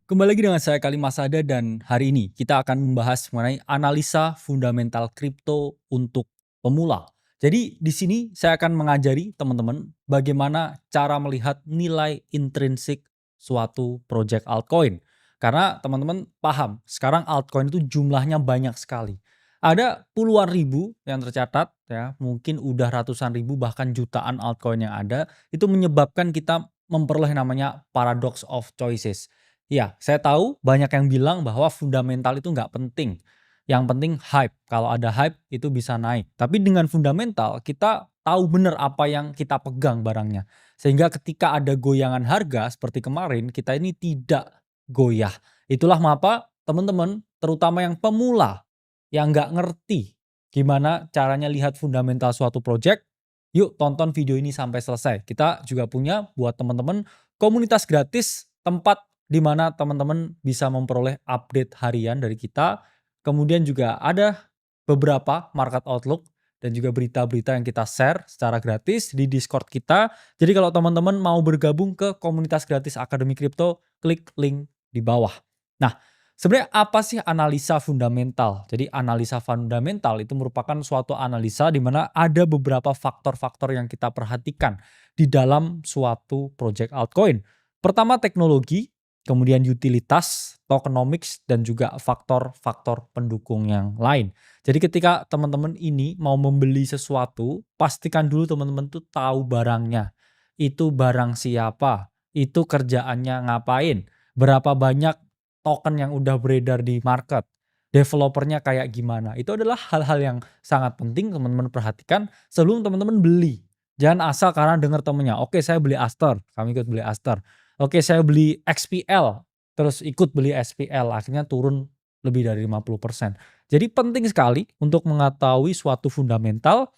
Kembali lagi dengan saya Kali Masada dan hari ini kita akan membahas mengenai analisa fundamental kripto untuk pemula. Jadi di sini saya akan mengajari teman-teman bagaimana cara melihat nilai intrinsik suatu project altcoin. Karena teman-teman paham, sekarang altcoin itu jumlahnya banyak sekali. Ada puluhan ribu yang tercatat ya, mungkin udah ratusan ribu bahkan jutaan altcoin yang ada, itu menyebabkan kita memperoleh namanya paradox of choices. Iya, saya tahu banyak yang bilang bahwa fundamental itu nggak penting. Yang penting hype. Kalau ada hype itu bisa naik. Tapi dengan fundamental kita tahu benar apa yang kita pegang barangnya. Sehingga ketika ada goyangan harga seperti kemarin kita ini tidak goyah. Itulah mengapa teman-teman terutama yang pemula yang nggak ngerti gimana caranya lihat fundamental suatu project. Yuk tonton video ini sampai selesai. Kita juga punya buat teman-teman komunitas gratis tempat di mana teman-teman bisa memperoleh update harian dari kita. Kemudian juga ada beberapa market outlook dan juga berita-berita yang kita share secara gratis di Discord kita. Jadi kalau teman-teman mau bergabung ke komunitas gratis Akademi Kripto, klik link di bawah. Nah, sebenarnya apa sih analisa fundamental? Jadi analisa fundamental itu merupakan suatu analisa di mana ada beberapa faktor-faktor yang kita perhatikan di dalam suatu project altcoin. Pertama teknologi, kemudian utilitas, tokenomics, dan juga faktor-faktor pendukung yang lain. Jadi ketika teman-teman ini mau membeli sesuatu, pastikan dulu teman-teman tuh tahu barangnya. Itu barang siapa, itu kerjaannya ngapain, berapa banyak token yang udah beredar di market, developernya kayak gimana. Itu adalah hal-hal yang sangat penting teman-teman perhatikan sebelum teman-teman beli. Jangan asal karena dengar temennya, oke saya beli Aster, kami ikut beli Aster. Oke saya beli XPL, terus ikut beli SPL, akhirnya turun lebih dari 50%. Jadi penting sekali untuk mengetahui suatu fundamental,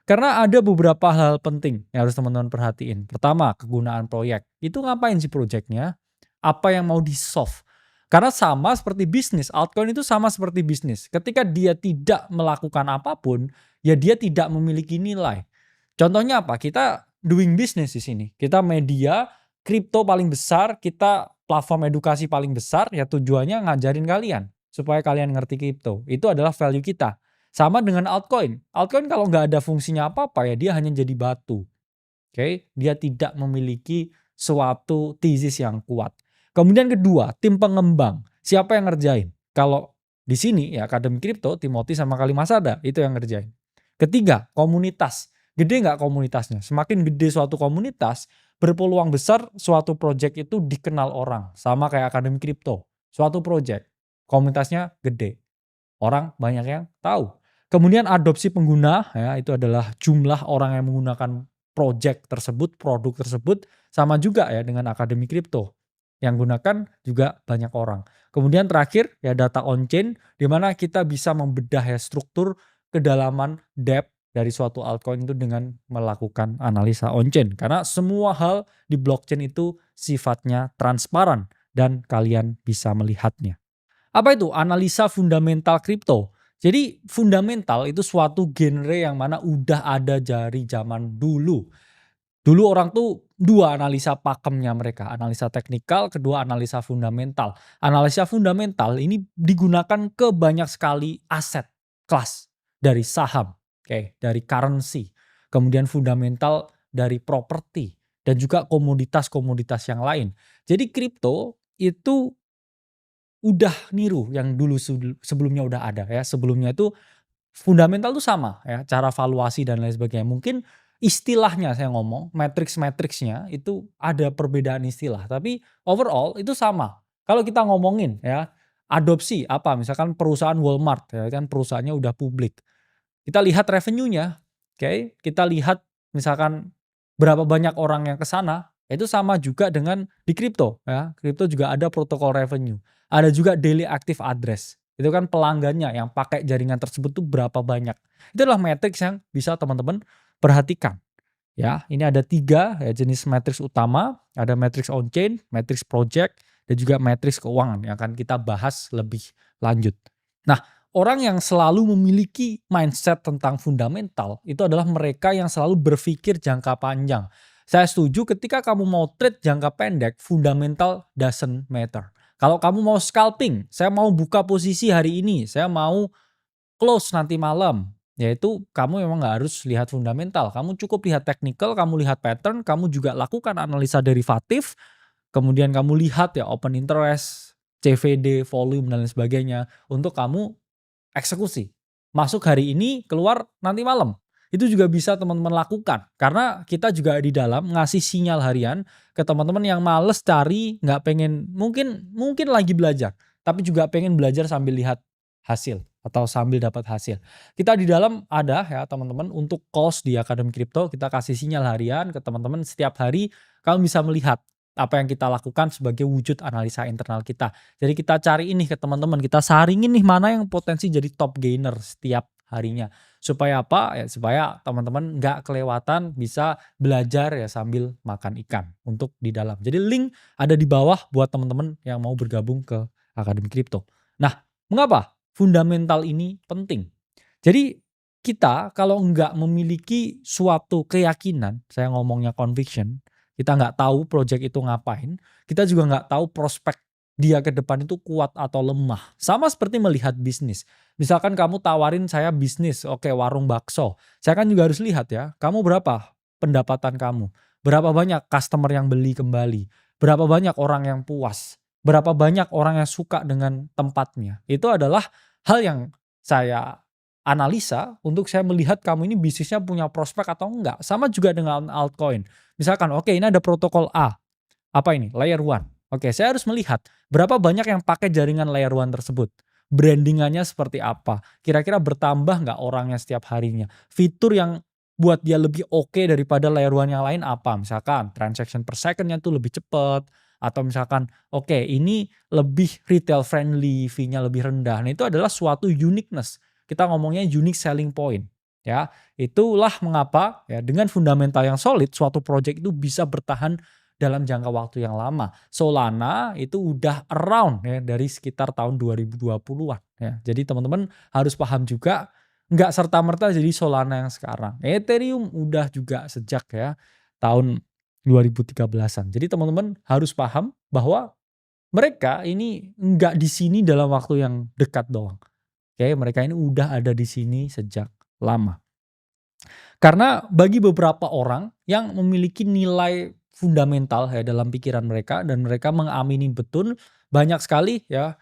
karena ada beberapa hal penting yang harus teman-teman perhatiin. Pertama, kegunaan proyek. Itu ngapain sih proyeknya? Apa yang mau di-solve? Karena sama seperti bisnis, altcoin itu sama seperti bisnis. Ketika dia tidak melakukan apapun, ya dia tidak memiliki nilai. Contohnya apa? Kita doing business di sini. Kita media kripto paling besar, kita platform edukasi paling besar, ya tujuannya ngajarin kalian supaya kalian ngerti kripto. Itu adalah value kita. Sama dengan altcoin. Altcoin kalau nggak ada fungsinya apa-apa ya dia hanya jadi batu. Oke, dia tidak memiliki suatu thesis yang kuat. Kemudian kedua, tim pengembang. Siapa yang ngerjain? Kalau di sini ya Akademi Kripto, Timothy sama Kali Masada itu yang ngerjain. Ketiga, komunitas. Gede nggak komunitasnya? Semakin gede suatu komunitas, berpeluang besar suatu project itu dikenal orang. Sama kayak Akademi Kripto. Suatu project, komunitasnya gede. Orang banyak yang tahu. Kemudian adopsi pengguna, ya itu adalah jumlah orang yang menggunakan project tersebut, produk tersebut, sama juga ya dengan Akademi Kripto. Yang gunakan juga banyak orang. Kemudian terakhir ya data on-chain, di mana kita bisa membedah ya struktur kedalaman depth dari suatu altcoin itu dengan melakukan analisa on-chain. Karena semua hal di blockchain itu sifatnya transparan dan kalian bisa melihatnya. Apa itu? Analisa fundamental kripto. Jadi fundamental itu suatu genre yang mana udah ada dari zaman dulu. Dulu orang tuh dua analisa pakemnya mereka, analisa teknikal, kedua analisa fundamental. Analisa fundamental ini digunakan ke banyak sekali aset kelas dari saham, oke, dari currency, kemudian fundamental dari properti dan juga komoditas-komoditas yang lain. Jadi kripto itu udah niru yang dulu sebelumnya udah ada ya. Sebelumnya itu fundamental tuh sama ya, cara valuasi dan lain sebagainya. Mungkin istilahnya saya ngomong, matrix-matrixnya itu ada perbedaan istilah, tapi overall itu sama. Kalau kita ngomongin ya, adopsi apa, misalkan perusahaan Walmart ya kan perusahaannya udah publik. Kita lihat revenue-nya, oke, kita lihat misalkan berapa banyak orang yang ke sana, itu sama juga dengan di kripto ya. Kripto juga ada protokol revenue. Ada juga daily active address. Itu kan pelanggannya yang pakai jaringan tersebut tuh berapa banyak. Itu adalah matrix yang bisa teman-teman perhatikan. Ya, ini ada 3 ya, jenis matrix utama, ada matrix on-chain, matrix project, dan juga matrix keuangan yang akan kita bahas lebih lanjut. Nah, orang yang selalu memiliki mindset tentang fundamental itu adalah mereka yang selalu berpikir jangka panjang. Saya setuju ketika kamu mau trade jangka pendek, fundamental doesn't matter. Kalau kamu mau scalping, saya mau buka posisi hari ini, saya mau close nanti malam, yaitu kamu memang nggak harus lihat fundamental, kamu cukup lihat technical, kamu lihat pattern, kamu juga lakukan analisa derivatif, kemudian kamu lihat ya open interest, CVD, volume dan lain sebagainya untuk kamu eksekusi. Masuk hari ini, keluar nanti malam. Itu juga bisa teman-teman lakukan. Karena kita juga di dalam ngasih sinyal harian ke teman-teman yang males cari, nggak pengen, mungkin lagi belajar, tapi juga pengen belajar sambil lihat hasil atau sambil dapat hasil. Kita di dalam ada ya teman-teman untuk course di Akademi Kripto, kita kasih sinyal harian ke teman-teman setiap hari kamu bisa melihat apa yang kita lakukan sebagai wujud analisa internal kita. Jadi kita cari ini ke teman-teman, kita saringin nih mana yang potensi jadi top gainer setiap harinya. Supaya apa? Ya supaya teman-teman nggak kelewatan bisa belajar ya sambil makan ikan untuk di dalam. Jadi link ada di bawah buat teman-teman yang mau bergabung ke Akademi Kripto. Nah, mengapa fundamental ini penting? Jadi kita kalau nggak memiliki suatu keyakinan, saya ngomongnya conviction, kita nggak tahu project itu ngapain, kita juga nggak tahu prospek dia ke depan itu kuat atau lemah. Sama seperti melihat bisnis. Misalkan kamu tawarin saya bisnis, oke warung bakso. Saya kan juga harus lihat ya, kamu berapa pendapatan kamu? Berapa banyak customer yang beli kembali? Berapa banyak orang yang puas? Berapa banyak orang yang suka dengan tempatnya? Itu adalah hal yang saya analisa untuk saya melihat kamu ini bisnisnya punya prospek atau enggak. Sama juga dengan altcoin. Misalkan oke ini ada protokol A. Apa ini? Layer 1. Oke, saya harus melihat berapa banyak yang pakai jaringan layer 1 tersebut. Brandingannya seperti apa? Kira-kira bertambah nggak orangnya setiap harinya? Fitur yang buat dia lebih oke daripada layer 1 yang lain apa? Misalkan transaction per second-nya tuh lebih cepat. Atau misalkan oke ini lebih retail friendly, fee-nya lebih rendah. Nah itu adalah suatu uniqueness. Kita ngomongnya unique selling point. Ya, itulah mengapa ya dengan fundamental yang solid suatu project itu bisa bertahan dalam jangka waktu yang lama. Solana itu udah around ya dari sekitar tahun 2020-an ya. Jadi teman-teman harus paham juga nggak serta-merta jadi Solana yang sekarang. Ethereum udah juga sejak ya tahun 2013-an. Jadi teman-teman harus paham bahwa mereka ini nggak di sini dalam waktu yang dekat doang. Oke, mereka ini udah ada di sini sejak lama. Karena bagi beberapa orang yang memiliki nilai fundamental ya dalam pikiran mereka dan mereka mengamini betul banyak sekali ya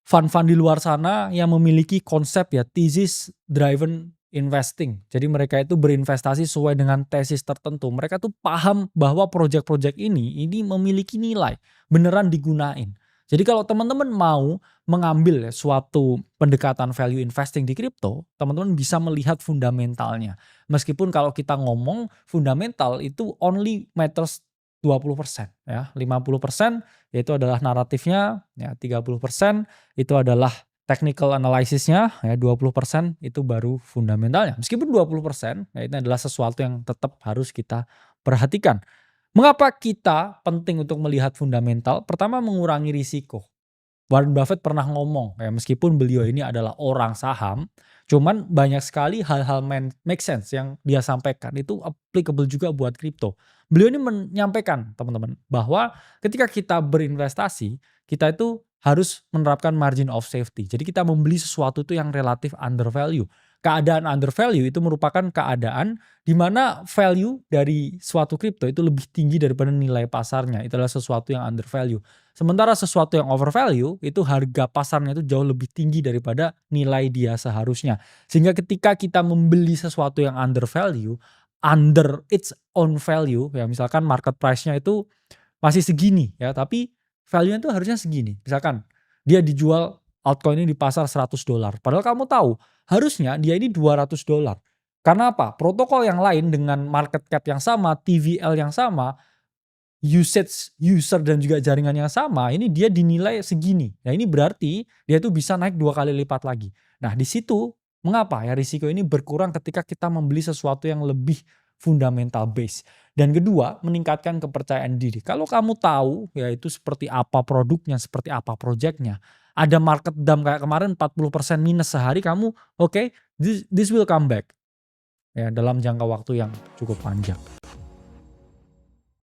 fund-fund di luar sana yang memiliki konsep ya thesis driven investing. Jadi mereka itu berinvestasi sesuai dengan tesis tertentu. Mereka tuh paham bahwa project-project ini memiliki nilai, beneran digunain. Jadi kalau teman-teman mau mengambil ya suatu pendekatan value investing di kripto, teman-teman bisa melihat fundamentalnya. Meskipun kalau kita ngomong fundamental itu only matters 20% ya, 50% yaitu adalah naratifnya, ya 30% itu adalah technical analysisnya, ya 20% itu baru fundamentalnya. Meskipun 20% ya itu adalah sesuatu yang tetap harus kita perhatikan. Mengapa kita penting untuk melihat fundamental? Pertama mengurangi risiko. Warren Buffett pernah ngomong, ya meskipun beliau ini adalah orang saham, cuman banyak sekali hal-hal make sense yang dia sampaikan itu applicable juga buat kripto. Beliau ini menyampaikan teman-teman bahwa ketika kita berinvestasi, kita itu harus menerapkan margin of safety. Jadi kita membeli sesuatu itu yang relatif under value. Keadaan under value itu merupakan keadaan di mana value dari suatu kripto itu lebih tinggi daripada nilai pasarnya. Itu adalah sesuatu yang under value. Sementara sesuatu yang over value itu harga pasarnya itu jauh lebih tinggi daripada nilai dia seharusnya. Sehingga ketika kita membeli sesuatu yang under value, under its own value, ya misalkan market price-nya itu masih segini ya, tapi value-nya itu harusnya segini. Misalkan dia dijual altcoin ini di pasar $100. Padahal kamu tahu harusnya dia ini $200. Karena apa? Protokol yang lain dengan market cap yang sama, TVL yang sama, usage user dan juga jaringan yang sama, ini dia dinilai segini. Nah ini berarti dia tuh bisa naik 2 kali lipat lagi. Nah di situ mengapa ya risiko ini berkurang ketika kita membeli sesuatu yang lebih fundamental base. Dan kedua, meningkatkan kepercayaan diri. Kalau kamu tahu ya itu seperti apa produknya, seperti apa projectnya. Ada market dump kayak kemarin 40% minus sehari, kamu oke, this will come back. Ya dalam jangka waktu yang cukup panjang.